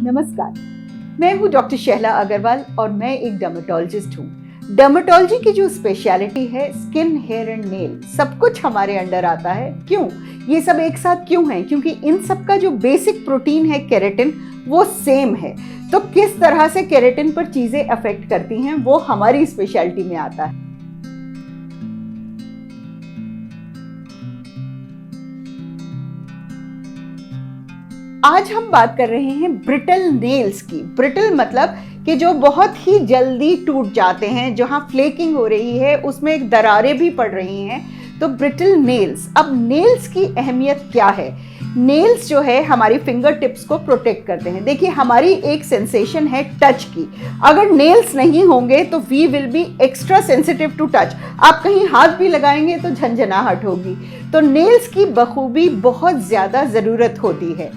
नमस्कार, मैं हूँ डॉक्टर शहला अग्रवाल और मैं एक डर्मेटोलॉजिस्ट हूँ। डर्मेटोलॉजी की जो स्पेशलिटी है स्किन, हेयर एंड नेल, सब कुछ हमारे अंडर आता है। क्यों? ये सब एक साथ क्यों है? क्योंकि इन सब का जो बेसिक प्रोटीन है केराटिन, वो सेम है। तो किस तरह से केराटिन पर चीजें अफेक्ट करती हैं वो हमारी स्पेशलिटी में आता है। आज हम बात कर रहे हैं ब्रिटल नेल्स की। ब्रिटल मतलब कि जो बहुत ही जल्दी टूट जाते हैं, जहां फ्लेकिंग हो रही है, उसमें एक दरारें भी पड़ रही हैं, तो ब्रिटल नेल्स। अब नेल्स की अहमियत क्या है? नेल्स जो है हमारी फिंगर टिप्स को प्रोटेक्ट करते हैं। देखिए, हमारी एक सेंसेशन है टच की। अगर नेल्स नहीं होंगे तो we will be extra sensitive to touch. आप कहीं हाथ भी लगाएंगे तो झंझनाहट होगी। तो नेल्स की बखूबी बहुत ज़्यादा ज़रूरत होती है।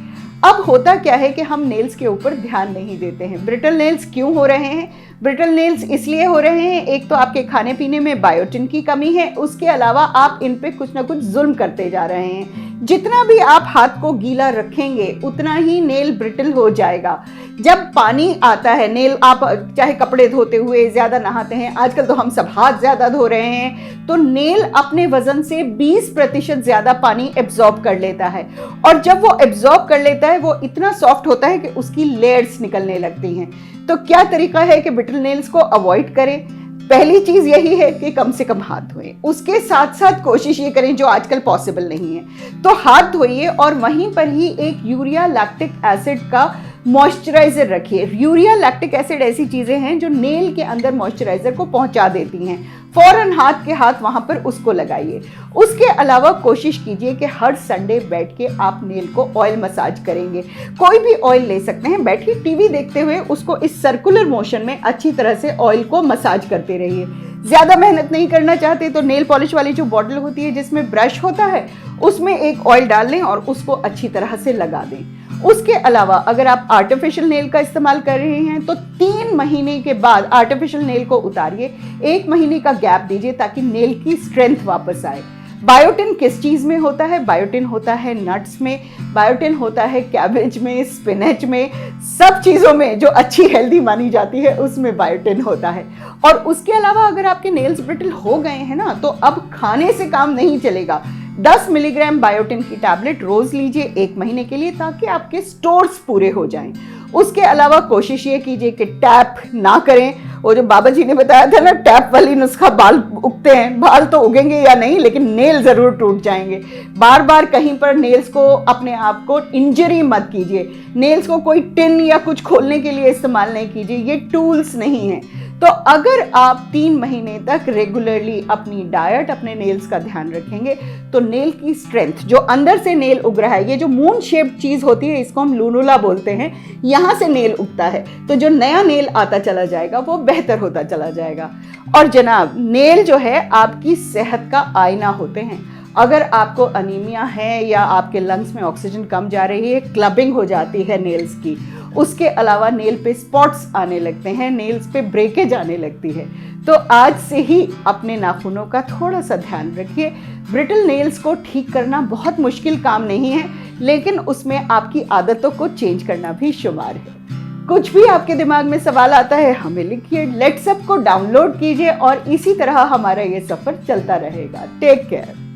अब होता क्या है कि हम नेल्स के ऊपर ध्यान नहीं देते हैं। ब्रिटल नेल्स क्यों हो रहे हैं? ब्रिटल नेल्स इसलिए हो रहे हैं, एक तो आपके खाने पीने में बायोटिन की कमी है, उसके अलावा आप इन पे कुछ ना कुछ जुल्म करते जा रहे हैं। जितना भी आप हाथ को गीला रखेंगे उतना ही नेल ब्रिटल हो जाएगा। जब पानी आता है, नेल आप चाहे कपड़े धोते हुए ज़्यादा नहाते हैं, आजकल तो हम सब हाथ ज़्यादा धो रहे हैं, तो नेल अपने वजन से 20% ज़्यादा पानी एब्जॉर्ब कर लेता है। और जब वो एब्जॉर्ब कर लेता है वो इतना सॉफ्ट होता है कि उसकी लेयर्स निकलने लगती हैं। तो क्या तरीका है कि ब्रिटल नेल्स को अवॉइड करें? पहली चीज यही है कि कम से कम हाथ धोएं। उसके साथ साथ कोशिश ये करें, जो आजकल पॉसिबल नहीं है, तो हाथ धोइए और वहीं पर ही एक यूरिया लैक्टिक एसिड का मॉइस्चराइजर रखिए। यूरिया लैक्टिक एसिड ऐसी चीजें हैं जो नेल के अंदर मॉइस्चराइजर को पहुंचा देती हैं। फौरन हाथ के हाथ वहां पर उसको लगाइए। उसके अलावा कोशिश कीजिए कि हर संडे बैठ के आप नेल को ऑयल मसाज करेंगे। कोई भी ऑयल ले सकते हैं, बैठिए टीवी देखते हुए उसको इस सर्कुलर मोशन में अच्छी तरह से ऑयल को मसाज करते रहिए। ज्यादा मेहनत नहीं करना चाहते तो नेल पॉलिश वाली जो बॉटल होती है जिसमें ब्रश होता है, उसमें एक ऑयल डाल लें और उसको अच्छी तरह से लगा दें। उसके अलावा अगर आप आर्टिफिशियल नेल का इस्तेमाल कर रहे हैं तो 3 महीने के बाद आर्टिफिशियल नेल को उतारिए, 1 महीने का गैप दीजिए ताकि नेल की स्ट्रेंथ वापस आए। बायोटिन किस चीज में होता है? बायोटिन होता है नट्स में, बायोटिन होता है कैबेज में, स्पिनच में, सब चीजों में जो अच्छी हेल्दी मानी जाती है उसमें बायोटिन होता है। और उसके अलावा अगर आपके नेल्स ब्रिटल हो गए हैं ना, तो अब खाने से काम नहीं चलेगा। 10 मिलीग्राम बायोटिन की टैबलेट रोज लीजिए 1 महीने के लिए, ताकि आपके स्टोर्स पूरे हो जाएं। उसके अलावा कोशिश ये कीजिए कि टैप ना करें। वो जो बाबा जी ने बताया था ना, टैप वाली नुस्खा, बाल उगते हैं, बाल तो उगेंगे या नहीं लेकिन नेल जरूर टूट जाएंगे। बार बार कहीं पर नेल्स को, अपने आप को इंजरी मत कीजिए। नेल्स को कोई टिन या कुछ खोलने के लिए इस्तेमाल नहीं कीजिए, ये टूल्स नहीं है। तो अगर आप 3 महीने तक रेगुलरली अपनी डाइट, अपने नेल्स का ध्यान रखेंगे तो नेल की स्ट्रेंथ, जो अंदर से नेल उग रहा है, ये जो मून शेप्ड चीज होती है इसको हम लूनुला बोलते हैं, यहां से नेल उगता है, तो जो नया नेल आता चला जाएगा वो बेहतर होता चला जाएगा। और जनाब, नेल जो है आपकी सेहत का आईना होते हैं। अगर आपको अनीमिया है या आपके लंग्स में ऑक्सीजन कम जा रही है, क्लबिंग हो जाती है नेल्स की, उसके अलावा नेल पे स्पॉट्स आने लगते हैं, नेल्स पे ब्रेकेज आने लगती है, तो आज से ही अपने नाखूनों का थोड़ा सा ध्यान रखिए। ब्रिटल नेल्स को ठीक करना बहुत मुश्किल काम नहीं है, लेकिन उसमें आपकी आदतों को चेंज करना भी शुमार है। कुछ भी आपके दिमाग में सवाल आता है हमें लिखिए, लेट्सअप को डाउनलोड कीजिए और इसी तरह हमारा ये सफर चलता रहेगा। Take care.